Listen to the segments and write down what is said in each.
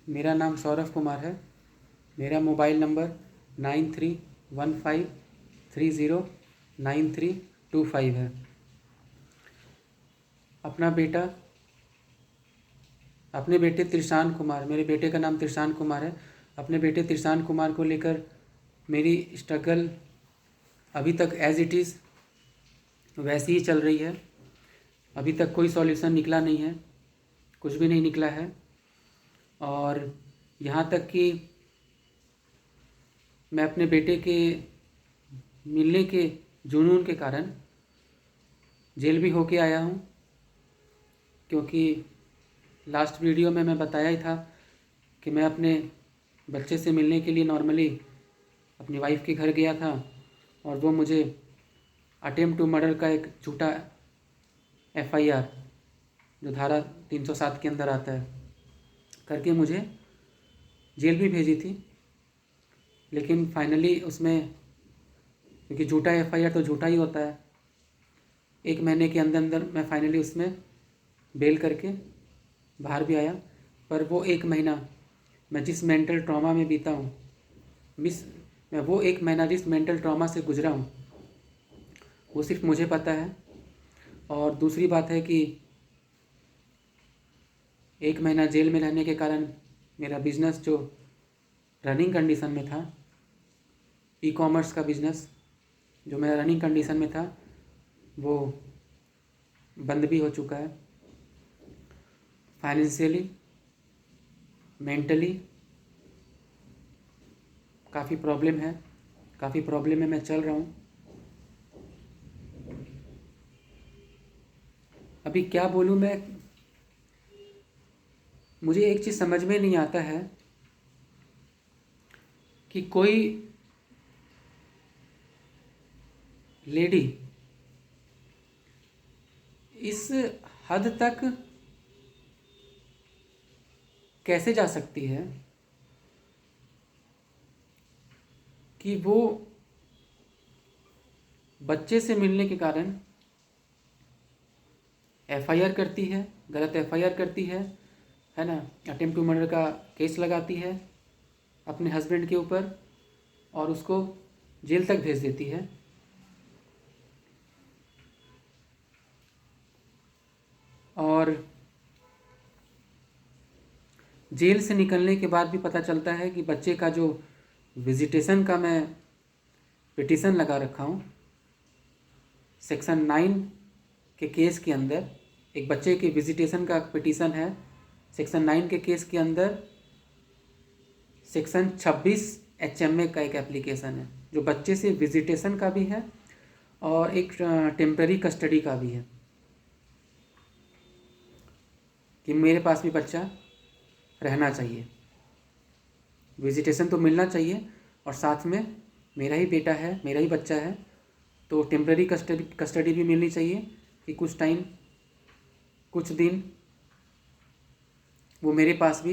मेरा नाम सौरभ कुमार है। मेरा मोबाइल नंबर 9315309325 है। अपने बेटे त्रिशान कुमार, मेरे बेटे का नाम त्रिशान कुमार है। अपने बेटे त्रिशान कुमार को लेकर मेरी स्ट्रगल अभी तक एज़ इट इज़ वैसी ही चल रही है। अभी तक कोई सॉल्यूशन निकला नहीं है, कुछ भी नहीं निकला है। और यहाँ तक कि मैं अपने बेटे के मिलने के जुनून के कारण जेल भी होके आया हूँ, क्योंकि लास्ट वीडियो में मैं बताया ही था कि मैं अपने बच्चे से मिलने के लिए नॉर्मली अपनी वाइफ के घर गया था और वो मुझे अटेम्प्ट टू मर्डर का एक झूठा FIR, जो धारा 307 के अंदर आता है, करके मुझे जेल भी भेजी थी। लेकिन फाइनली उसमें, क्योंकि झूठा FIR तो झूठा ही होता है, 1 महीने के अंदर अंदर मैं फाइनली उसमें बेल करके बाहर भी आया। पर वो 1 महीना मैं जिस मेंटल ट्रॉमा में बीता हूँ, मैं वो 1 महीना जिस मेंटल ट्रॉमा से गुजरा हूँ, वो सिर्फ मुझे पता है। और दूसरी बात है कि 1 महीना जेल में रहने के कारण मेरा बिज़नेस जो रनिंग कंडीशन में था, ई-कॉमर्स का बिज़नेस जो मेरा रनिंग कंडीशन में था, वो बंद भी हो चुका है। फाइनेंशियली, मेंटली काफ़ी प्रॉब्लम है, काफ़ी प्रॉब्लम में मैं चल रहा हूँ। अभी क्या बोलूँ मैं, मुझे एक चीज़ समझ में नहीं आता है कि कोई लेडी इस हद तक कैसे जा सकती है कि वो बच्चे से मिलने के कारण FIR करती है, गलत FIR करती है ना, अटेम्प्ट टू मर्डर का केस लगाती है अपने हस्बैंड के ऊपर और उसको जेल तक भेज देती है। और जेल से निकलने के बाद भी पता चलता है कि बच्चे का जो विजिटेशन का मैं पिटीशन लगा रखा हूँ, सेक्शन 9 के केस के अंदर एक बच्चे के विजिटेशन का पिटीशन है। सेक्शन 9 के केस के अंदर सेक्शन 26 HMA का एक एप्लीकेशन है, जो बच्चे से विजिटेशन का भी है और एक टेम्पररी कस्टडी का भी है, कि मेरे पास भी बच्चा रहना चाहिए, विजिटेशन तो मिलना चाहिए और साथ में मेरा ही बेटा है, मेरा ही बच्चा है, तो टेम्पररी कस्टडी भी मिलनी चाहिए कि कुछ टाइम, कुछ दिन वो मेरे पास भी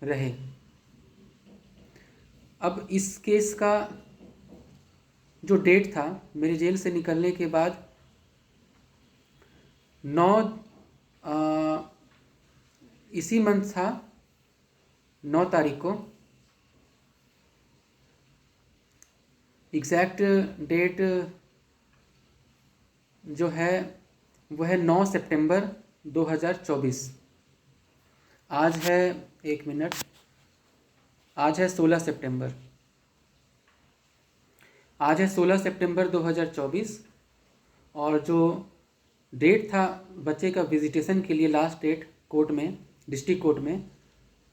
रहे। अब इस केस का जो डेट था मेरे जेल से निकलने के बाद 9 इसी मंथ था, 9 तारीख को, एग्जैक्ट डेट जो है वो है 9 सितंबर 2024। आज है, 1 मिनट, आज है 16 सितंबर, आज है 16 सितंबर 2024। और जो डेट था बच्चे का विजिटेशन के लिए, लास्ट डेट कोर्ट में, डिस्ट्रिक्ट कोर्ट में,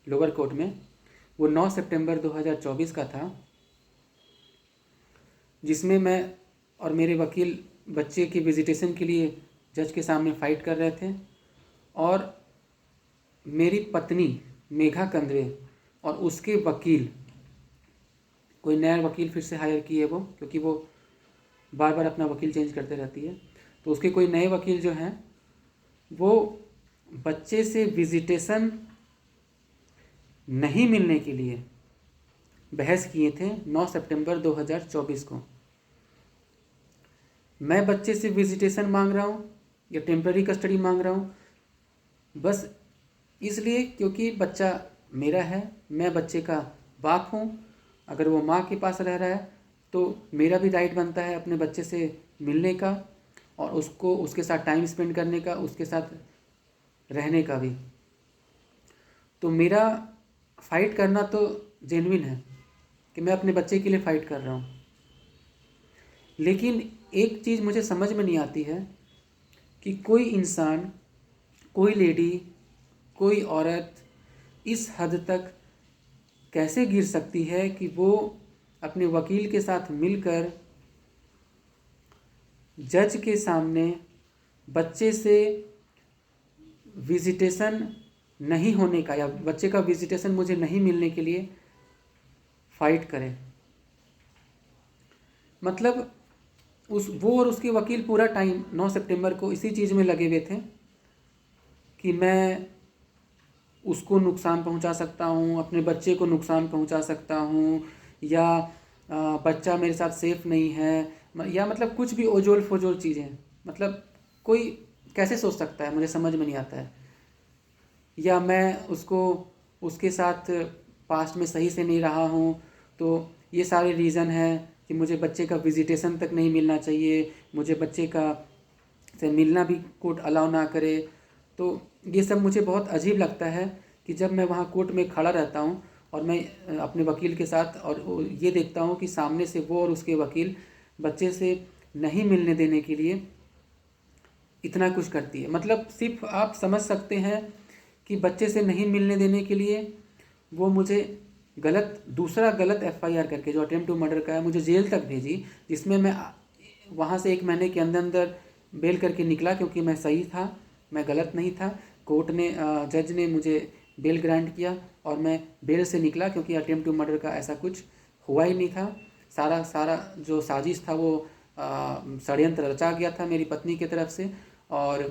लोअर कोर्ट में, वो 9 सितंबर 2024 का था, जिसमें मैं और मेरे वकील बच्चे के विजिटेशन के लिए जज के सामने फ़ाइट कर रहे थे। और मेरी पत्नी मेघा कंदरे और उसके वकील, कोई नया वकील फिर से हायर की है वो, क्योंकि वो बार बार अपना वकील चेंज करते रहती है, तो उसके कोई नए वकील जो हैं वो बच्चे से विजिटेशन नहीं मिलने के लिए बहस किए थे 9 सितंबर 2024 को। मैं बच्चे से विजिटेशन मांग रहा हूँ या टेम्पररी कस्टडी मांग रहा हूँ बस इसलिए क्योंकि बच्चा मेरा है, मैं बच्चे का बाप हूँ। अगर वो माँ के पास रह रहा है तो मेरा भी राइट बनता है अपने बच्चे से मिलने का और उसको उसके साथ टाइम स्पेंड करने का, उसके साथ रहने का भी। तो मेरा फ़ाइट करना तो जेन्युइन है कि मैं अपने बच्चे के लिए फ़ाइट कर रहा हूँ। लेकिन एक चीज़ मुझे समझ में नहीं आती है कि कोई इंसान, कोई लेडी, कोई औरत इस हद तक कैसे गिर सकती है कि वो अपने वकील के साथ मिलकर जज के सामने बच्चे से विजिटेशन नहीं होने का या बच्चे का विजिटेशन मुझे नहीं मिलने के लिए फ़ाइट करे। मतलब वो और उसके वकील पूरा टाइम 9 सितंबर को इसी चीज़ में लगे हुए थे कि मैं उसको नुकसान पहुंचा सकता हूं, अपने बच्चे को नुकसान पहुंचा सकता हूं, या बच्चा मेरे साथ सेफ़ नहीं है, या मतलब कुछ भी ओजोल फोजोल चीज़ें। मतलब कोई कैसे सोच सकता है, मुझे समझ में नहीं आता है। या मैं उसको उसके साथ पास्ट में सही से नहीं रहा हूँ, तो ये सारे रीज़न हैं कि मुझे बच्चे का विजिटेशन तक नहीं मिलना चाहिए, मुझे बच्चे का से मिलना भी कोर्ट अलाउ ना करे। तो ये सब मुझे बहुत अजीब लगता है कि जब मैं वहाँ कोर्ट में खड़ा रहता हूँ और मैं अपने वकील के साथ और ये देखता हूँ कि सामने से वो और उसके वकील बच्चे से नहीं मिलने देने के लिए इतना कुछ करती है। मतलब सिर्फ आप समझ सकते हैं कि बच्चे से नहीं मिलने देने के लिए वो मुझे दूसरा गलत एफआईआर करके, जो अटेम्प्ट टू मर्डर का है, मुझे जेल तक भेजी, जिसमें मैं वहाँ से 1 महीने के अंदर अंदर बेल करके निकला क्योंकि मैं सही था, मैं गलत नहीं था। कोर्ट ने जज ने मुझे बेल ग्रांट किया और मैं बेल से निकला क्योंकि अटेम्प्ट टू मर्डर का ऐसा कुछ हुआ ही नहीं था। सारा जो साजिश था वो षड्यंत्र रचा गया था मेरी पत्नी की तरफ से और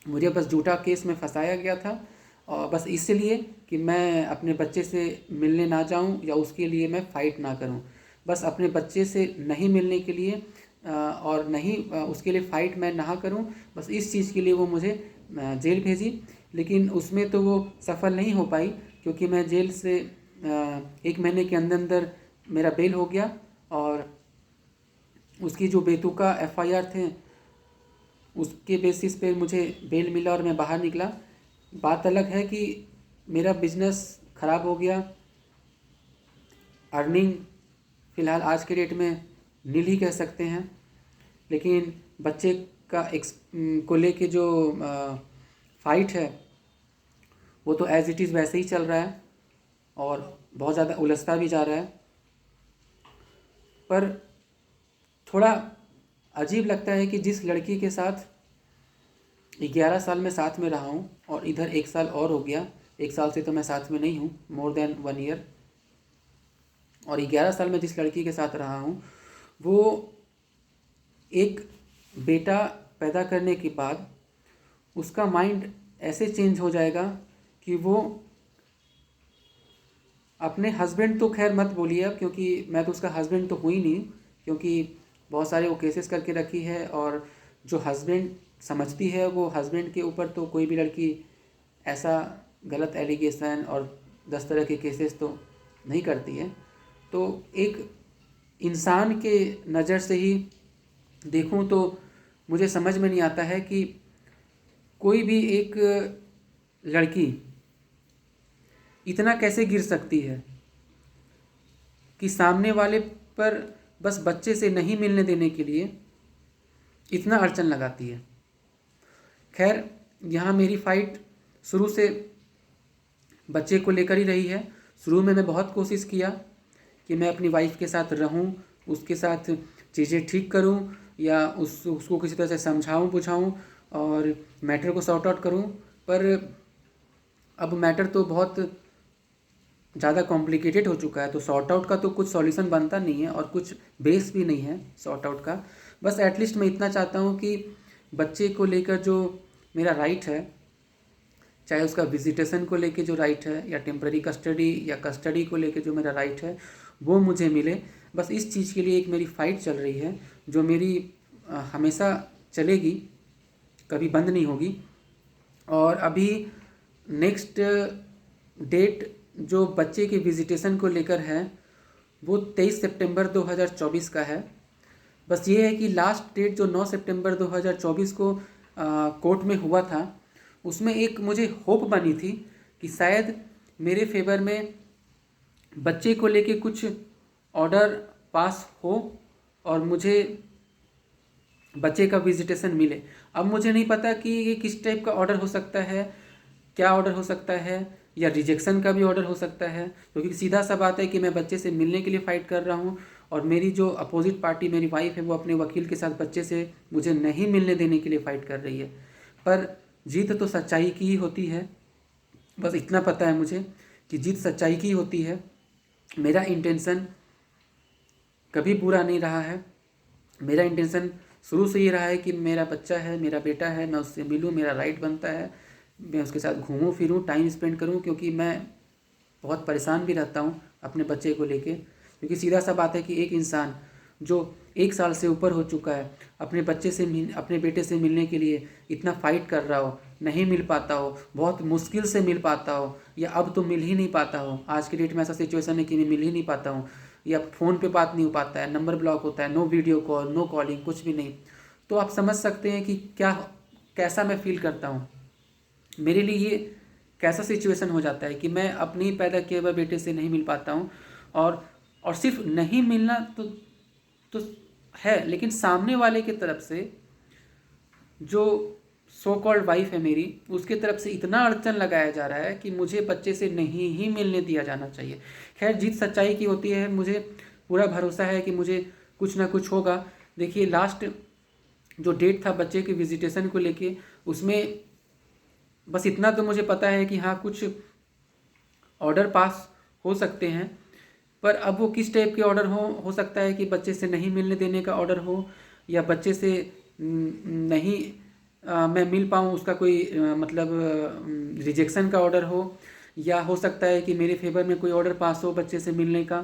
मुझे बस झूठा केस में फंसाया गया था, और बस इसलिए कि मैं अपने बच्चे से मिलने ना जाऊं या उसके लिए मैं फ़ाइट ना करूं। बस अपने बच्चे से नहीं मिलने के लिए और नहीं उसके लिए फ़ाइट मैं ना करूं, बस इस चीज़ के लिए वो मुझे जेल भेजी। लेकिन उसमें तो वो सफल नहीं हो पाई क्योंकि मैं जेल से 1 महीने के अंदर अंदर मेरा बेल हो गया और उसकी जो बेतुका एफआईआर थे उसके बेसिस पे मुझे बेल मिला और मैं बाहर निकला। बात अलग है कि मेरा बिजनेस ख़राब हो गया, अर्निंग फ़िलहाल आज के डेट में नील ही कह सकते हैं, लेकिन बच्चे का को लेके जो फ़ाइट है वो तो एज़ इट इज़ वैसे ही चल रहा है और बहुत ज़्यादा उलझता भी जा रहा है। पर थोड़ा अजीब लगता है कि जिस लड़की के साथ 11 साल में साथ में रहा हूँ और इधर 1 साल और हो गया, 1 साल से तो मैं साथ में नहीं हूँ, मोर देन 1 ईयर, और 11 साल में जिस लड़की के साथ रहा हूँ वो एक बेटा पैदा करने के बाद उसका माइंड ऐसे चेंज हो जाएगा कि वो अपने हस्बैंड, तो खैर मत बोलिए अब क्योंकि मैं तो उसका हस्बैंड तो हूँ ही नहीं, क्योंकि बहुत सारे वो केसेस करके रखी है और जो हस्बैंड समझती है वो हस्बैंड के ऊपर तो कोई भी लड़की ऐसा गलत एलिगेशन और 10 तरह के केसेस तो नहीं करती है। तो एक इंसान के नज़र से ही देखूं तो मुझे समझ में नहीं आता है कि कोई भी एक लड़की इतना कैसे गिर सकती है कि सामने वाले पर बस बच्चे से नहीं मिलने देने के लिए इतना अड़चन लगाती है। खैर यहाँ मेरी फ़ाइट शुरू से बच्चे को लेकर ही रही है। शुरू में मैं बहुत कोशिश किया कि मैं अपनी वाइफ के साथ रहूं, उसके साथ चीज़ें ठीक करूं या उसको किसी तरह से समझाऊं बुझाऊं और मैटर को सॉर्ट आउट करूं, पर अब मैटर तो बहुत ज़्यादा कॉम्प्लिकेटेड हो चुका है, तो सॉर्ट आउट का तो कुछ सॉल्यूशन बनता नहीं है और कुछ बेस भी नहीं है सॉर्ट आउट का। बस एटलीस्ट मैं इतना चाहता हूँ कि बच्चे को लेकर जो मेरा राइट है, चाहे उसका विजिटेशन को लेके जो राइट है या टेम्पररी कस्टडी या कस्टडी को लेके जो मेरा राइट है वो मुझे मिले। बस इस चीज़ के लिए एक मेरी फ़ाइट चल रही है जो मेरी हमेशा चलेगी, कभी बंद नहीं होगी। और अभी नेक्स्ट डेट जो बच्चे के विजिटेशन को लेकर है वो 23 सितंबर 2024 का है। बस ये है कि लास्ट डेट जो 9 सितंबर 2024 को कोर्ट में हुआ था, उसमें एक मुझे होप बनी थी कि शायद मेरे फेवर में बच्चे को लेके कुछ ऑर्डर पास हो और मुझे बच्चे का विजिटेशन मिले। अब मुझे नहीं पता कि ये किस टाइप का ऑर्डर हो सकता है, क्या ऑर्डर हो सकता है, या रिजेक्शन का भी ऑर्डर हो सकता है, क्योंकि सीधा सा बात है कि मैं बच्चे से मिलने के लिए फ़ाइट कर रहा हूँ और मेरी जो अपोजिट पार्टी मेरी वाइफ है वो अपने वकील के साथ बच्चे से मुझे नहीं मिलने देने के लिए फ़ाइट कर रही है। पर जीत तो सच्चाई की ही होती है, बस इतना पता है मुझे कि जीत सच्चाई की होती है। मेरा इंटेंशन कभी बुरा नहीं रहा है। मेरा इंटेंशन शुरू से ये रहा है कि मेरा बच्चा है, मेरा बेटा है, मैं उससे मिलूं, मेरा राइट बनता है, मैं उसके साथ घूमूं फिरूं, टाइम स्पेंड करूं, क्योंकि मैं बहुत परेशान भी रहता हूं अपने बच्चे को लेके। क्योंकि सीधा सा बात है कि एक इंसान जो 1 साल से ऊपर हो चुका है, अपने बच्चे से अपने बेटे से मिलने के लिए इतना फाइट कर रहा हो, नहीं मिल पाता हो, बहुत मुश्किल से मिल पाता हो, या अब तो मिल ही नहीं पाता हो। आज की डेट में ऐसा सिचुएशन है कि मैं मिल ही नहीं पाता हूँ, या फ़ोन पे बात नहीं हो पाता है, नंबर ब्लॉक होता है, no video call, no calling, कुछ भी नहीं। तो आप समझ सकते हैं कि कैसा मैं फील करता हूँ। मेरे लिए ये कैसा सिचुएशन हो जाता है कि मैं अपनी पैदा किए हुए बेटे से नहीं मिल पाता हूँ, और सिर्फ नहीं मिलना तो है, लेकिन सामने वाले की तरफ से जो सो कॉल्ड वाइफ है मेरी, उसके तरफ से इतना अड़चन लगाया जा रहा है कि मुझे बच्चे से नहीं ही मिलने दिया जाना चाहिए। खैर, जीत सच्चाई की होती है, मुझे पूरा भरोसा है कि मुझे कुछ ना कुछ होगा। देखिए, लास्ट जो डेट था बच्चे के विजिटेशन को लेके, उसमें बस इतना तो मुझे पता है कि हाँ, कुछ ऑर्डर पास हो सकते हैं, पर अब वो किस टाइप के ऑर्डर हो सकता है कि बच्चे से नहीं मिलने देने का ऑर्डर हो, या बच्चे से नहीं मैं मिल पाऊँ, उसका कोई मतलब रिजेक्शन का ऑर्डर हो, या हो सकता है कि मेरे फेवर में कोई ऑर्डर पास हो बच्चे से मिलने का।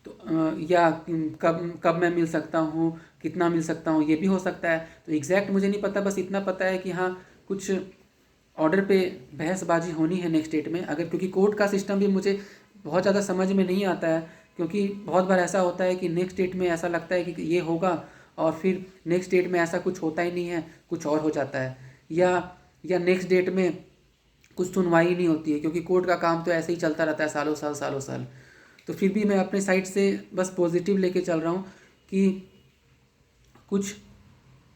तो या कब कब मैं मिल सकता हूँ, कितना मिल सकता हूँ, ये भी हो सकता है। तो एग्जैक्ट मुझे नहीं पता, बस इतना पता है कि हाँ, कुछ ऑर्डर पे बहसबाजी होनी है नेक्स्ट डेट में। अगर, क्योंकि कोर्ट का सिस्टम भी मुझे बहुत ज़्यादा समझ में नहीं आता है, क्योंकि बहुत बार ऐसा होता है कि नेक्स्ट डेट में ऐसा लगता है कि ये होगा और फिर नेक्स्ट डेट में ऐसा कुछ होता ही नहीं है, कुछ और हो जाता है, या नेक्स्ट डेट में कुछ सुनवाई नहीं होती है, क्योंकि कोर्ट का काम तो ऐसे ही चलता रहता है सालों साल सालों साल। तो फिर भी मैं अपने साइड से बस पॉजिटिव लेके चल रहा हूँ कि कुछ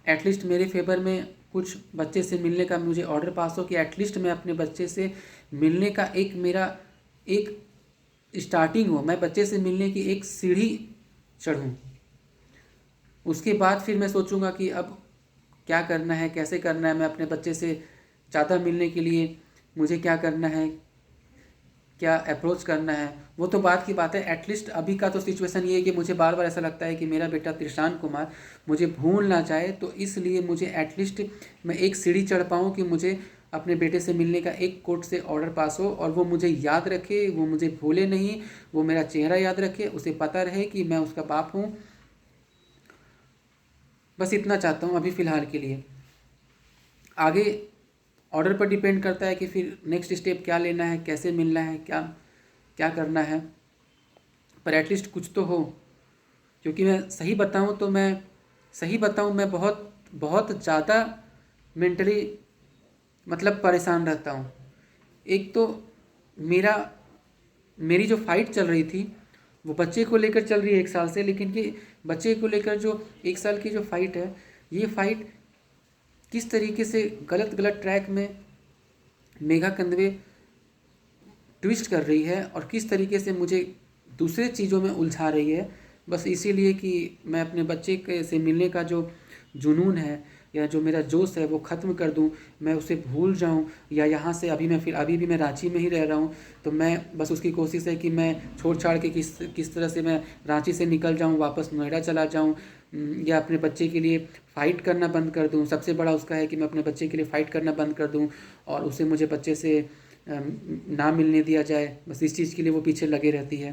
एटलीस्ट मेरे फेवर में कुछ बच्चे से मिलने का मुझे ऑर्डर पास हो, कि एटलीस्ट मैं अपने बच्चे से मिलने का मेरा एक स्टार्टिंग हो, मैं बच्चे से मिलने की एक सीढ़ी चढ़ूँ। उसके बाद फिर मैं सोचूंगा कि अब क्या करना है, कैसे करना है, मैं अपने बच्चे से ज़्यादा मिलने के लिए मुझे क्या करना है, क्या अप्रोच करना है, वो तो बात की बात है। एटलीस्ट अभी का तो सिचुएशन ये है कि मुझे बार बार ऐसा लगता है कि मेरा बेटा त्रिशान कुमार मुझे भूल ना जाए, तो इसलिए मुझे एटलीस्ट मैं एक सीढ़ी चढ़ पाऊँ कि मुझे अपने बेटे से मिलने का एक कोर्ट से ऑर्डर पास हो, और वो मुझे याद रखे, वो मुझे भूले नहीं, वो मेरा चेहरा याद रखे, उसे पता रहे कि मैं उसका बाप हूँ। बस इतना चाहता हूँ अभी फ़िलहाल के लिए। आगे ऑर्डर पर डिपेंड करता है कि फिर नेक्स्ट स्टेप क्या लेना है, कैसे मिलना है, क्या क्या करना है, पर एटलीस्ट कुछ तो हो। क्योंकि मैं सही बताऊँ मैं बहुत बहुत ज़्यादा मेंटली मतलब परेशान रहता हूँ। एक तो मेरी जो फाइट चल रही थी वो बच्चे को लेकर चल रही है 1 साल से, लेकिन ये बच्चे को लेकर जो 1 साल की जो फाइट है, ये फाइट किस तरीके से गलत गलत ट्रैक में मेघा कंदवे ट्विस्ट कर रही है और किस तरीके से मुझे दूसरे चीज़ों में उलझा रही है, बस इसीलिए कि मैं अपने बच्चे के से मिलने का जो जुनून है या जो मेरा जोश है वो ख़त्म कर दूं, मैं उसे भूल जाऊं, या यहाँ से अभी भी मैं रांची में ही रह रहा हूँ, तो मैं बस उसकी कोशिश है कि मैं छोड़ छाड़ के किस तरह से मैं रांची से निकल जाऊं, वापस नोएडा चला जाऊं, या अपने बच्चे के लिए फ़ाइट करना बंद कर दूं। सबसे बड़ा उसका है कि मैं अपने बच्चे के लिए फ़ाइट करना बंद कर दूं और उसे मुझे बच्चे से ना मिलने दिया जाए, बस इस चीज़ के लिए वो पीछे लगे रहती है।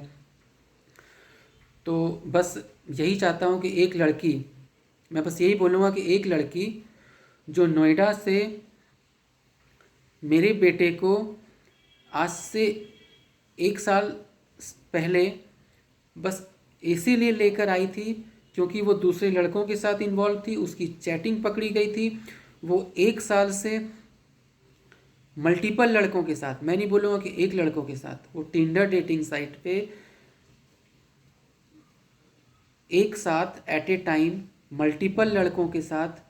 तो बस यही चाहता हूँ कि एक लड़की, मैं बस यही बोलूँगा कि एक लड़की जो नोएडा से मेरे बेटे को आज से 1 साल पहले बस इसीलिए लेकर आई थी क्योंकि वो दूसरे लड़कों के साथ इन्वॉल्व थी, उसकी चैटिंग पकड़ी गई थी। वो 1 साल से मल्टीपल लड़कों के साथ, मैं नहीं बोलूँगा कि एक लड़कों के साथ, वो टिंडर डेटिंग साइट पे एक साथ एट ए टाइम मल्टीपल लड़कों के साथ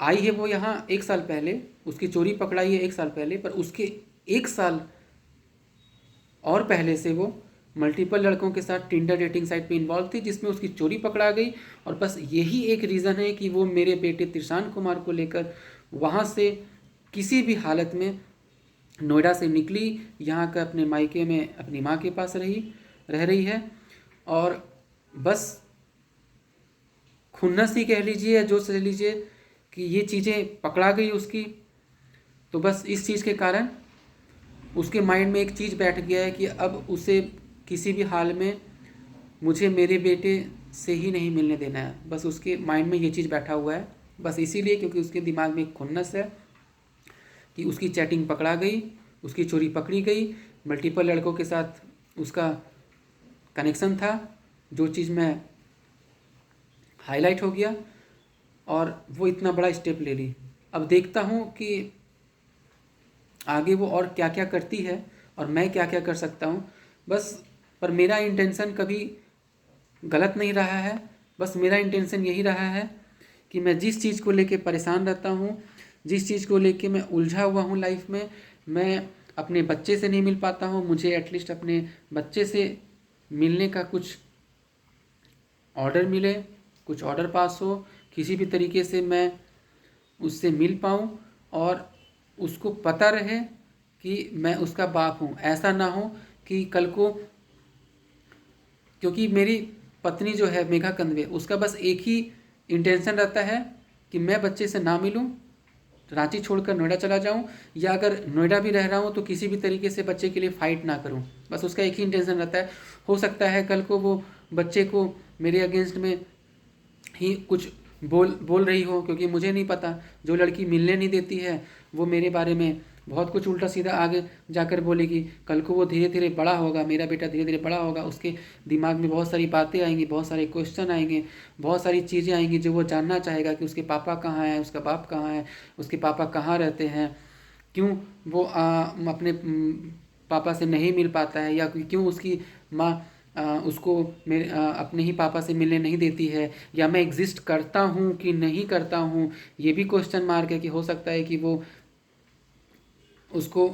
आई है। वो यहाँ 1 साल पहले, उसकी चोरी पकड़ाई है 1 साल पहले, पर उसके 1 साल और पहले से वो मल्टीपल लड़कों के साथ टिंडर डेटिंग साइट पे इन्वॉल्व थी, जिसमें उसकी चोरी पकड़ा गई। और बस यही एक रीज़न है कि वो मेरे बेटे तिरशान कुमार को लेकर वहाँ से किसी भी हालत में नोएडा से निकली, यहाँ का अपने मायके में अपनी माँ के पास रह रही है। और बस खुन्नस ही कह लीजिए या जो कह लीजिए कि ये चीज़ें पकड़ा गई उसकी। तो बस इस चीज़ के कारण उसके माइंड में एक चीज़ बैठ गया है कि अब उसे किसी भी हाल में मुझे मेरे बेटे से ही नहीं मिलने देना है। बस उसके माइंड में ये चीज़ बैठा हुआ है, बस इसीलिए क्योंकि उसके दिमाग में एक खुन्नस है कि उसकी चैटिंग पकड़ा गई, उसकी चोरी पकड़ी गई, मल्टीपल लड़कों के साथ उसका कनेक्शन था, जो चीज़ में हाईलाइट हो गया और वो इतना बड़ा स्टेप ले ली। अब देखता हूँ कि आगे वो और क्या क्या करती है और मैं क्या क्या कर सकता हूँ। बस पर मेरा इंटेंशन कभी गलत नहीं रहा है। बस मेरा इंटेंशन यही रहा है कि मैं जिस चीज़ को लेके परेशान रहता हूँ, जिस चीज़ को लेके मैं उलझा हुआ हूँ लाइफ में, मैं अपने बच्चे से नहीं मिल पाता हूँ, मुझे एटलीस्ट अपने बच्चे से मिलने का कुछ ऑर्डर मिले, कुछ ऑर्डर पास हो, किसी भी तरीके से मैं उससे मिल पाऊँ और उसको पता रहे कि मैं उसका बाप हूँ। ऐसा ना हो कि कल को, क्योंकि मेरी पत्नी जो है मेघा कंदवे, उसका बस एक ही इंटेंशन रहता है कि मैं बच्चे से ना मिलूं, रांची छोड़कर नोएडा चला जाऊं, या अगर नोएडा भी रह रहा हूं तो किसी भी तरीके से बच्चे के लिए फ़ाइट ना करूं। बस उसका एक ही इंटेंशन रहता है। हो सकता है कल को वो बच्चे को मेरे अगेंस्ट में ही कुछ बोल रही हो, क्योंकि मुझे नहीं पता। जो लड़की मिलने नहीं देती है वो मेरे बारे में बहुत कुछ उल्टा सीधा आगे जाकर बोलेगी। कल को वो धीरे धीरे बड़ा होगा, मेरा बेटा धीरे धीरे बड़ा होगा, उसके दिमाग में बहुत सारी बातें आएंगी, बहुत सारे क्वेश्चन आएंगे, बहुत सारी चीज़ें आएंगी जो वो जानना चाहेगा कि उसके पापा कहाँ हैं, उसका बाप कहाँ है, उसके पापा कहाँ रहते हैं, क्यों वो अपने पापा से नहीं मिल पाता है, या क्यों उसकी माँ उसको मेरे अपने ही पापा से मिलने नहीं देती है, या मैं एग्जिस्ट करता हूँ कि नहीं करता हूँ। ये भी क्वेश्चन मार्क है कि हो सकता है कि वो उसको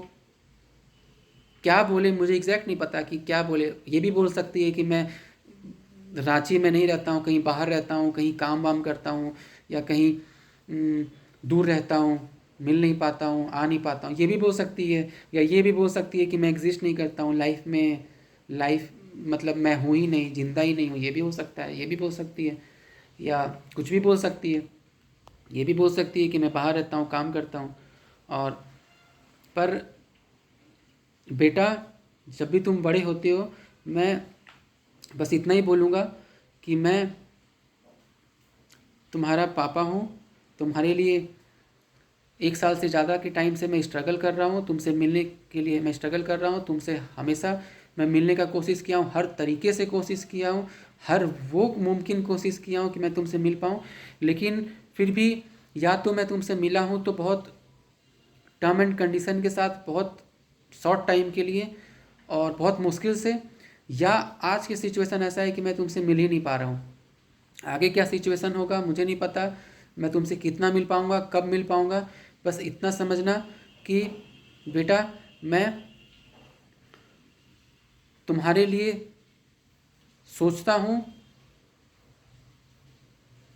क्या बोले, मुझे एग्जैक्ट नहीं पता कि क्या बोले। ये भी बोल सकती है कि मैं रांची में नहीं रहता हूँ, कहीं बाहर रहता हूँ, कहीं काम वाम करता हूँ, या कहीं दूर रहता हूँ, मिल नहीं पाता हूँ, आ नहीं पाता हूँ। ये भी बोल सकती है। या ये भी बोल सकती है कि मैं एग्जिस्ट नहीं करता हूँ लाइफ में, लाइफ मतलब मैं हूँ ही नहीं, जिंदा ही नहीं हूँ। ये भी हो सकता है, ये भी बोल सकती है, या कुछ भी बोल सकती है। ये भी बोल सकती है कि मैं बाहर रहता हूँ, काम करता हूँ। और पर बेटा, जब भी तुम बड़े होते हो, मैं बस इतना ही बोलूँगा कि मैं तुम्हारा पापा हूँ। तुम्हारे लिए 1 साल से ज़्यादा के टाइम से मैं स्ट्रगल कर रहा हूँ, तुमसे मिलने के लिए मैं स्ट्रगल कर रहा हूँ। तुमसे हमेशा मैं मिलने का कोशिश किया हूँ, हर तरीके से कोशिश किया हूँ, हर वो मुमकिन कोशिश किया हूँ कि मैं तुमसे मिल पाऊँ। लेकिन फिर भी या तो मैं तुमसे मिला हूँ तो बहुत टर्म एंड कंडीशन के साथ, बहुत शॉर्ट टाइम के लिए और बहुत मुश्किल से, या आज की सिचुएशन ऐसा है कि मैं तुमसे मिल ही नहीं पा रहा हूँ। आगे क्या सिचुएशन होगा मुझे नहीं पता, मैं तुमसे कितना मिल पाऊँगा, कब मिल पाऊँगा। बस इतना समझना कि बेटा, मैं तुम्हारे लिए सोचता हूँ,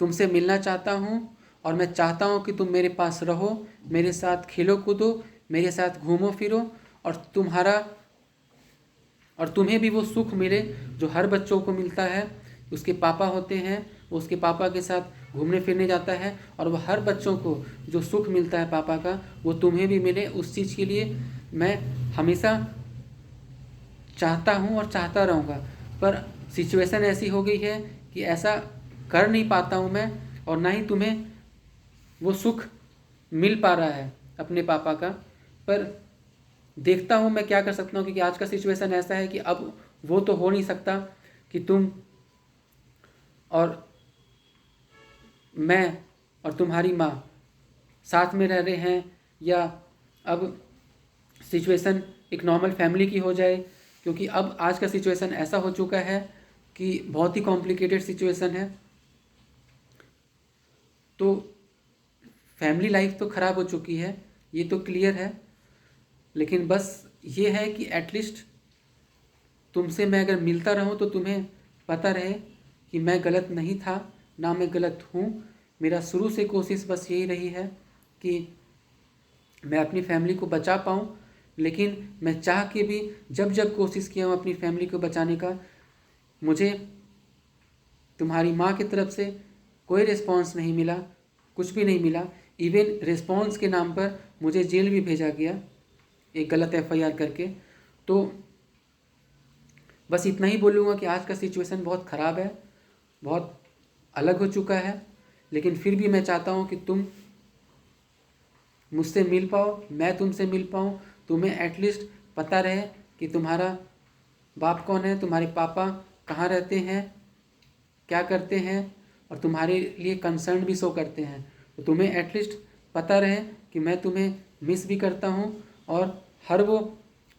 तुमसे मिलना चाहता हूँ, और मैं चाहता हूँ कि तुम मेरे पास रहो, मेरे साथ खेलो कूदो, मेरे साथ घूमो फिरो, और तुम्हें भी वो सुख मिले जो हर बच्चों को मिलता है। उसके पापा होते हैं, वो उसके पापा के साथ घूमने फिरने जाता है, और वो हर बच्चों को जो सुख मिलता है पापा का, वो तुम्हें भी मिले। उस चीज़ के लिए मैं हमेशा चाहता हूँ और चाहता रहूँगा। पर सिचुएशन ऐसी हो गई है कि ऐसा कर नहीं पाता हूँ मैं, और ना ही तुम्हें वो सुख मिल पा रहा है अपने पापा का। पर देखता हूँ मैं क्या कर सकता हूँ, क्योंकि आज का सिचुएशन ऐसा है कि अब वो तो हो नहीं सकता कि तुम और मैं और तुम्हारी माँ साथ में रह रहे हैं, या अब सिचुएशन एक नॉर्मल फैमिली की हो जाए, क्योंकि अब आज का सिचुएशन ऐसा हो चुका है कि बहुत ही कॉम्प्लिकेटेड सिचुएशन है। तो फैमिली लाइफ तो ख़राब हो चुकी है, ये तो क्लियर है, लेकिन बस ये है कि एटलीस्ट तुमसे मैं अगर मिलता रहूं तो तुम्हें पता रहे कि मैं गलत नहीं था, ना मैं गलत हूँ। मेरा शुरू से कोशिश बस यही रही है कि मैं अपनी फैमिली को बचा पाऊँ, लेकिन मैं चाह के भी जब जब कोशिश किया हूँ अपनी फैमिली को बचाने का, मुझे तुम्हारी माँ की तरफ से कोई रिस्पॉन्स नहीं मिला, कुछ भी नहीं मिला। इवन रिस्पॉन्स के नाम पर मुझे जेल भी भेजा गया एक गलत एफआईआर करके। तो बस इतना ही बोलूँगा कि आज का सिचुएशन बहुत ख़राब है, बहुत अलग हो चुका है, लेकिन फिर भी मैं चाहता हूँ कि तुम मुझसे मिल पाओ, मैं तुमसे मिल पाऊँ, तुम्हें एटलीस्ट पता रहे कि तुम्हारा बाप कौन है, तुम्हारे पापा कहाँ रहते हैं, क्या करते हैं, और तुम्हारे लिए कंसर्न भी शो करते हैं। तो तुम्हें एटलीस्ट पता रहे कि मैं तुम्हें मिस भी करता हूँ और हर वो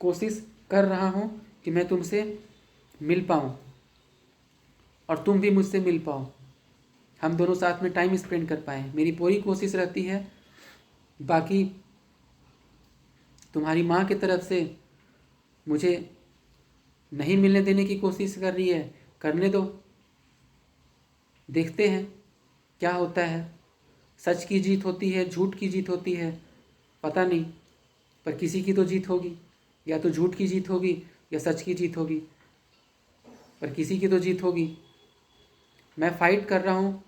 कोशिश कर रहा हूँ कि मैं तुमसे मिल पाऊँ और तुम भी मुझसे मिल पाओ, हम दोनों साथ में टाइम स्पेंड कर पाएँ। मेरी पूरी कोशिश रहती है। बाकी तुम्हारी माँ की तरफ से मुझे नहीं मिलने देने की कोशिश कर रही है, करने दो, देखते हैं क्या होता है। सच की जीत होती है, झूठ की जीत होती है, पता नहीं, पर किसी की तो जीत होगी। या तो झूठ की जीत होगी या सच की जीत होगी, पर किसी की तो जीत होगी। मैं फ़ाइट कर रहा हूँ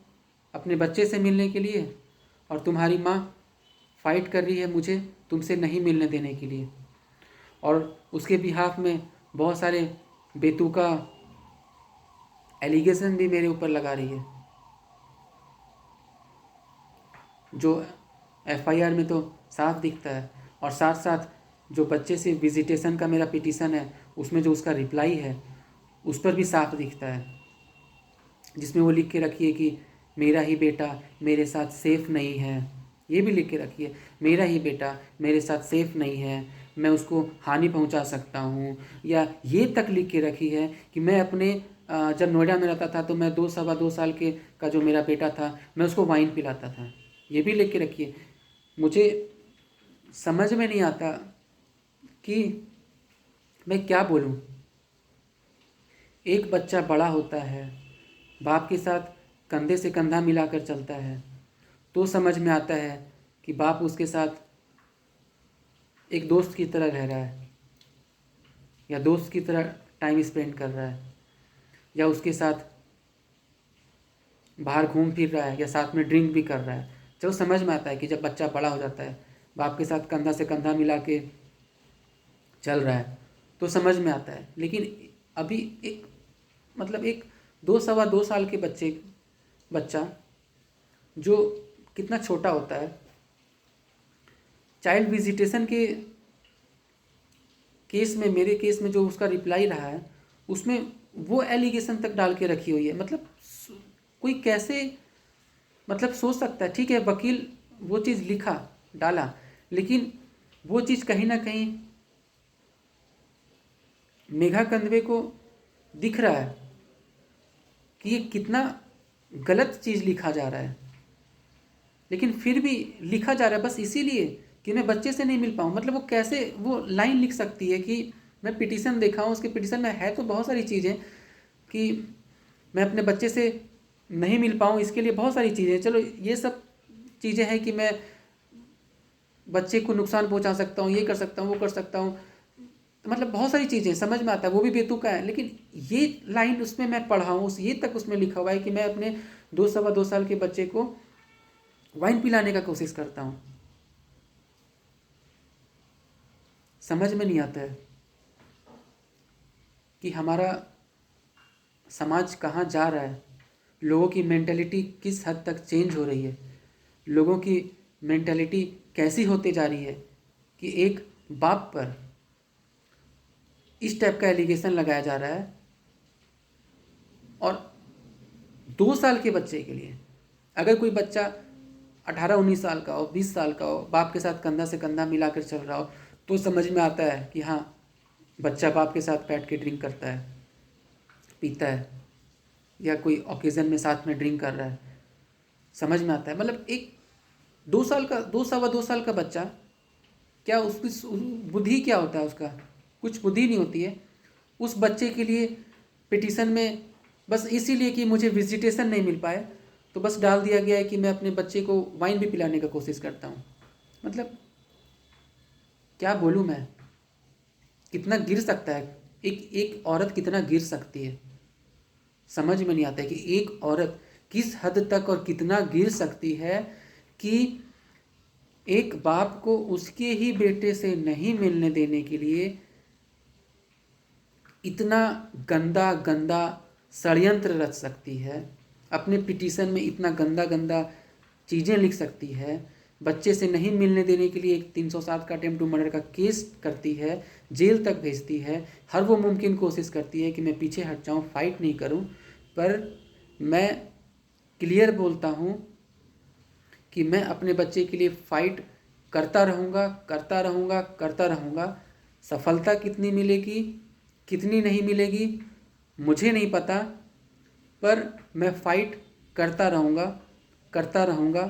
अपने बच्चे से मिलने के लिए, और तुम्हारी माँ फ़ाइट कर रही है मुझे तुमसे नहीं मिलने देने के लिए, और उसके बिहाफ में बहुत सारे बेतुका एलिगेशन भी मेरे ऊपर लगा रही है, जो एफआईआर में तो साफ दिखता है। और साथ साथ जो बच्चे से विजिटेशन का मेरा पिटीशन है, उसमें जो उसका रिप्लाई है उस पर भी साफ दिखता है, जिसमें वो लिख के रखी है कि मेरा ही बेटा मेरे साथ सेफ़ नहीं है। ये भी लिख के रखी है, मेरा ही बेटा मेरे साथ सेफ़ नहीं है, मैं उसको हानि पहुंचा सकता हूं। या ये तक लिख के रखी है कि मैं अपने जब नोएडा में रहता था तो मैं 2 सवा 2 साल के का जो मेरा बेटा था, मैं उसको वाइन पिलाता था। ये भी लिख के रखी है। मुझे समझ में नहीं आता कि मैं क्या बोलूं। एक बच्चा बड़ा होता है, बाप के साथ कंधे से कंधा मिलाकर चलता है, तो समझ में आता है कि बाप उसके साथ एक दोस्त की तरह रह रहा है, या दोस्त की तरह टाइम स्पेंड कर रहा है, या उसके साथ बाहर घूम फिर रहा है, या साथ में ड्रिंक भी कर रहा है। जब समझ में आता है कि जब बच्चा बड़ा हो जाता है, बाप के साथ कंधा से कंधा मिला के चल रहा है, तो समझ में आता है। लेकिन अभी एक 2 सवा 2 साल के बच्चा जो कितना छोटा होता है, चाइल्ड विजिटेशन के केस में, मेरे केस में जो उसका रिप्लाई रहा है, उसमें वो एलिगेशन तक डाल के रखी हुई है। मतलब कोई कैसे सोच सकता है। ठीक है, वकील वो चीज़ लिखा डाला, लेकिन वो चीज़ कहीं ना कहीं मेघा कंदवे को दिख रहा है कि ये कितना गलत चीज़ लिखा जा रहा है, लेकिन फिर भी लिखा जा रहा है बस इसीलिए कि मैं बच्चे से नहीं मिल पाऊँ। मतलब वो कैसे वो लाइन लिख सकती है कि मैं पिटीशन देखा हूँ, उसके पिटीशन में है तो बहुत सारी चीज़ें कि मैं अपने बच्चे से नहीं मिल पाऊँ, इसके लिए बहुत सारी चीज़ें, चलो ये सब चीज़ें हैं कि मैं बच्चे को नुकसान पहुँचा सकता हूँ, ये कर सकता हूँ, वो कर सकता हूँ, मतलब बहुत सारी चीज़ें समझ में आता है, वो भी बेतुका है। लेकिन ये लाइन उसमें मैं पढ़ा हूँ, ये तक उसमें लिखा हुआ है कि मैं अपने 2 सवा 2 साल के बच्चे को वाइन पिलाने का कोशिश करता हूँ। समझ में नहीं आता है कि हमारा समाज कहाँ जा रहा है, लोगों की मेंटालिटी किस हद तक चेंज हो रही है, लोगों की मेंटालिटी कैसी होती जा रही है कि एक बाप पर इस टाइप का एलिगेशन लगाया जा रहा है। और 2 साल के बच्चे के लिए, अगर कोई बच्चा 18-19 साल का हो, 20 साल का हो, बाप के साथ कंधा से कंधा मिलाकर चल रहा हो, तो समझ में आता है कि हाँ, बच्चा बाप के साथ बैठ के ड्रिंक करता है, पीता है, या कोई ओकेज़न में साथ में ड्रिंक कर रहा है, समझ में आता है। मतलब एक 2 साल का, 2 साल का बच्चा, क्या उसकी बुद्धि क्या होता है उसका? कुछ बुद्धि नहीं होती है। उस बच्चे के लिए पिटीशन में बस इसीलिए कि मुझे विजिटेशन नहीं मिल पाए, तो बस डाल दिया गया है कि मैं अपने बच्चे को वाइन भी पिलाने का कोशिश करता हूँ। मतलब क्या बोलूँ मैं, कितना गिर सकता है एक औरत, कितना गिर सकती है, समझ में नहीं आता है कि एक औरत किस हद तक और कितना गिर सकती है कि एक बाप को उसके ही बेटे से नहीं मिलने देने के लिए इतना गंदा गंदा षड्यंत्र रच सकती है, अपने पिटीशन में इतना गंदा गंदा चीज़ें लिख सकती है, बच्चे से नहीं मिलने देने के लिए एक 307 का अटेम्प्ट टू मर्डर का केस करती है, जेल तक भेजती है, हर वो मुमकिन कोशिश करती है कि मैं पीछे हट जाऊं, फाइट नहीं करूं। पर मैं क्लियर बोलता हूं कि मैं अपने बच्चे के लिए फाइट करता रहूँगा, करता रहूँगा, करता रहूँगा। सफलता कितनी मिलेगी, कितनी नहीं मिलेगी, मुझे नहीं पता, पर मैं फाइट करता रहूँगा, करता रहूँगा,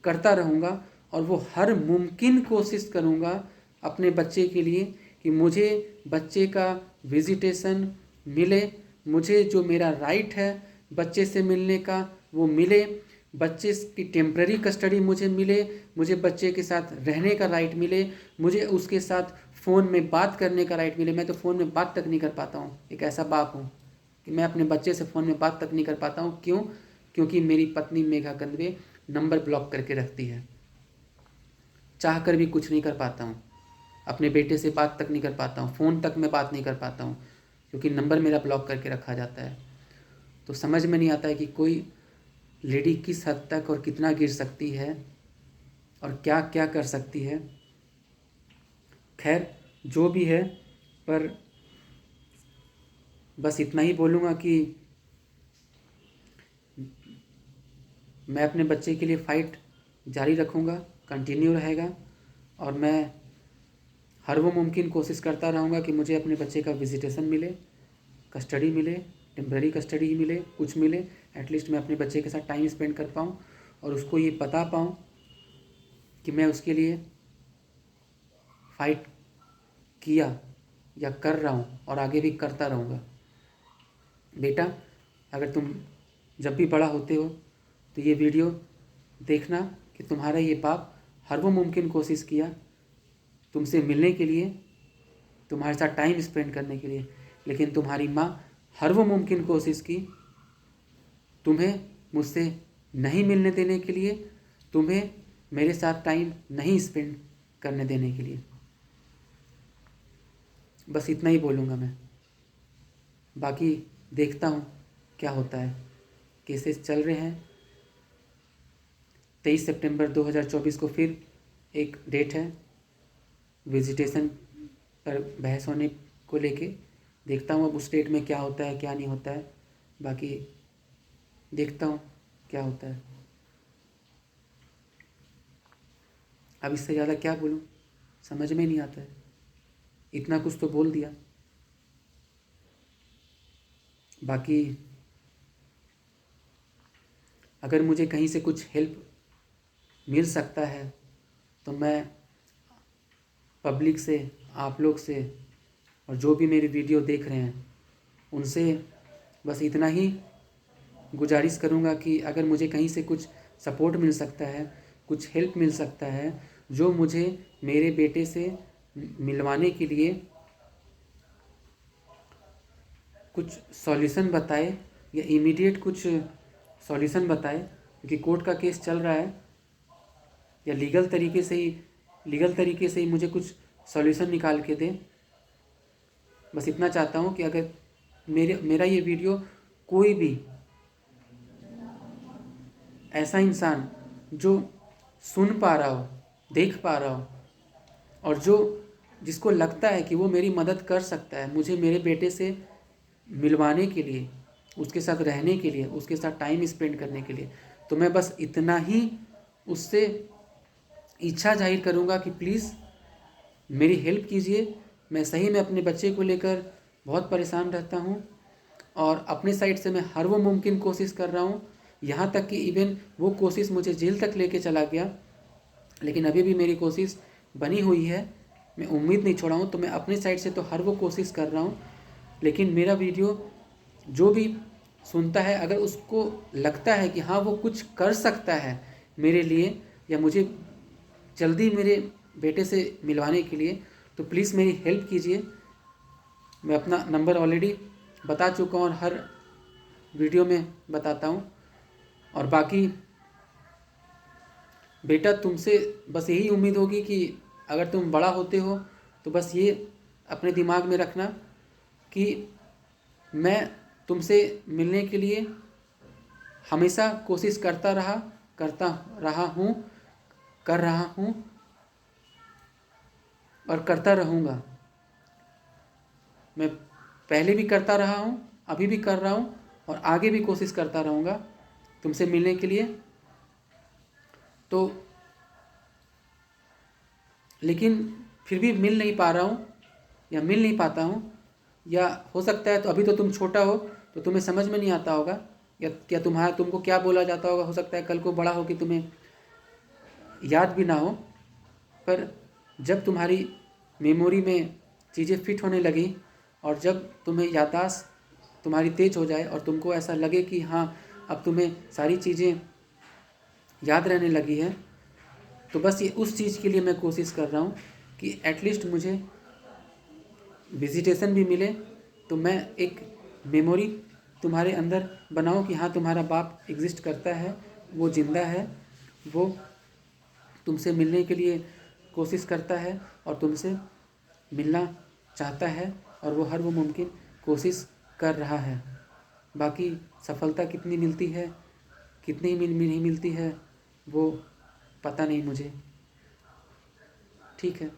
करता रहूँगा। और वो हर मुमकिन कोशिश करूँगा अपने बच्चे के लिए कि मुझे बच्चे का विजिटेशन मिले, मुझे जो मेरा राइट है बच्चे से मिलने का वो मिले, बच्चे की टेम्पररी कस्टडी मुझे मिले, मुझे बच्चे के साथ रहने का राइट मिले, मुझे उसके साथ फ़ोन में बात करने का राइट मिले। मैं तो फ़ोन में बात तक नहीं कर पाता हूँ, एक ऐसा बाप हूँ कि मैं अपने बच्चे से फ़ोन में बात तक नहीं कर पाता हूँ। क्यों? क्योंकि मेरी पत्नी मेघा कंदवे नंबर ब्लॉक करके रखती है, चाह कर भी कुछ नहीं कर पाता हूँ, अपने बेटे से बात तक नहीं कर पाता हूँ, फ़ोन तक मैं बात नहीं कर पाता हूँ, क्योंकि नंबर मेरा ब्लॉक करके रखा जाता है। तो समझ में नहीं आता है कि कोई लेडी किस हद तक और कितना गिर सकती है और क्या क्या कर सकती है। खैर जो भी है, पर बस इतना ही बोलूँगा कि मैं अपने बच्चे के लिए फ़ाइट जारी रखूँगा, कंटिन्यू रहेगा, और मैं हर वो मुमकिन कोशिश करता रहूँगा कि मुझे अपने बच्चे का विजिटेशन मिले, कस्टडी मिले, टेम्पररी कस्टडी ही मिले, कुछ मिले, एटलीस्ट मैं अपने बच्चे के साथ टाइम स्पेंड कर पाऊँ और उसको ये बता पाऊँ कि मैं उसके लिए फ़ाइट किया या कर रहा हूँ और आगे भी करता रहूँगा। बेटा, अगर तुम जब भी बड़ा होते हो तो ये वीडियो देखना कि तुम्हारा ये बाप हर वो मुमकिन कोशिश किया तुमसे मिलने के लिए, तुम्हारे साथ टाइम स्पेंड करने के लिए, लेकिन तुम्हारी माँ हर वो मुमकिन कोशिश की तुम्हें मुझसे नहीं मिलने देने के लिए, तुम्हें मेरे साथ टाइम नहीं स्पेंड करने देने के लिए। बस इतना ही बोलूँगा मैं, बाकी देखता हूँ क्या होता है। केसेस चल रहे हैं। 23 सितंबर 2024 को फिर एक डेट है विजिटेशन पर बहस होने को लेके। देखता हूँ अब उस डेट में क्या होता है क्या नहीं होता है, बाकी देखता हूँ क्या होता है। अब इससे ज़्यादा क्या बोलूँ, समझ में नहीं आता है, इतना कुछ तो बोल दिया। बाकी अगर मुझे कहीं से कुछ हेल्प मिल सकता है तो मैं पब्लिक से, आप लोग से, और जो भी मेरी वीडियो देख रहे हैं उनसे बस इतना ही गुजारिश करूँगा कि अगर मुझे कहीं से कुछ सपोर्ट मिल सकता है, कुछ हेल्प मिल सकता है, जो मुझे मेरे बेटे से मिलवाने के लिए कुछ सॉल्यूशन बताए या इमीडिएट कुछ सॉल्यूशन बताए, क्योंकि कोर्ट का केस चल रहा है, या लीगल तरीके से ही मुझे कुछ सॉल्यूशन निकाल के दें। बस इतना चाहता हूँ कि अगर मेरा ये वीडियो कोई भी ऐसा इंसान जो सुन पा रहा हो, देख पा रहा हो, और जो जिसको लगता है कि वो मेरी मदद कर सकता है, मुझे मेरे बेटे से मिलवाने के लिए, उसके साथ रहने के लिए, उसके साथ टाइम स्पेंड करने के लिए, तो मैं बस इतना ही उससे इच्छा जाहिर करूँगा कि प्लीज़ मेरी हेल्प कीजिए। मैं सही में अपने बच्चे को लेकर बहुत परेशान रहता हूँ और अपने साइड से मैं हर वो मुमकिन कोशिश कर रहा हूँ, यहाँ तक कि इवन वो कोशिश मुझे जेल तक लेके चला गया, लेकिन अभी भी मेरी कोशिश बनी हुई है, मैं उम्मीद नहीं छोड़ा हूँ। तो मैं अपने साइड से तो हर वो कोशिश कर रहा हूँ, लेकिन मेरा वीडियो जो भी सुनता है, अगर उसको लगता है कि हाँ वो कुछ कर सकता है मेरे लिए या मुझे जल्दी मेरे बेटे से मिलवाने के लिए, तो प्लीज़ मेरी हेल्प कीजिए। मैं अपना नंबर ऑलरेडी बता चुका हूँ और हर वीडियो में बताता हूँ। और बाकी बेटा, तुमसे बस यही उम्मीद होगी कि अगर तुम बड़ा होते हो तो बस ये अपने दिमाग में रखना कि मैं तुमसे मिलने के लिए हमेशा कोशिश करता रहा हूँ और करता रहूँगा। मैं पहले भी करता रहा हूँ, अभी भी कर रहा हूँ और आगे भी कोशिश करता रहूँगा तुमसे मिलने के लिए। तो लेकिन फिर भी मिल नहीं पा रहा हूँ या मिल नहीं पाता हूँ, या हो सकता है तो अभी तो तुम छोटा हो तो तुम्हें समझ में नहीं आता होगा, या क्या तुमको क्या बोला जाता होगा, हो सकता है कल को बड़ा हो कि तुम्हें याद भी ना हो। पर जब तुम्हारी मेमोरी में चीज़ें फिट होने लगी और जब तुम्हें याददाश्त तुम्हारी तेज हो जाए और तुमको ऐसा लगे कि हाँ अब तुम्हें सारी चीज़ें याद रहने लगी है, तो बस ये उस चीज़ के लिए मैं कोशिश कर रहा हूँ कि एटलीस्ट मुझे विजिटेशन भी मिले, तो मैं एक मेमोरी तुम्हारे अंदर बनाऊँ कि हाँ तुम्हारा बाप एग्जिस्ट करता है, वो ज़िंदा है, वो तुमसे मिलने के लिए कोशिश करता है और तुमसे मिलना चाहता है और वो हर वो मुमकिन कोशिश कर रहा है। बाकी सफलता कितनी मिलती है, कितनी नहीं मिलती है, वो पता नहीं मुझे। ठीक है।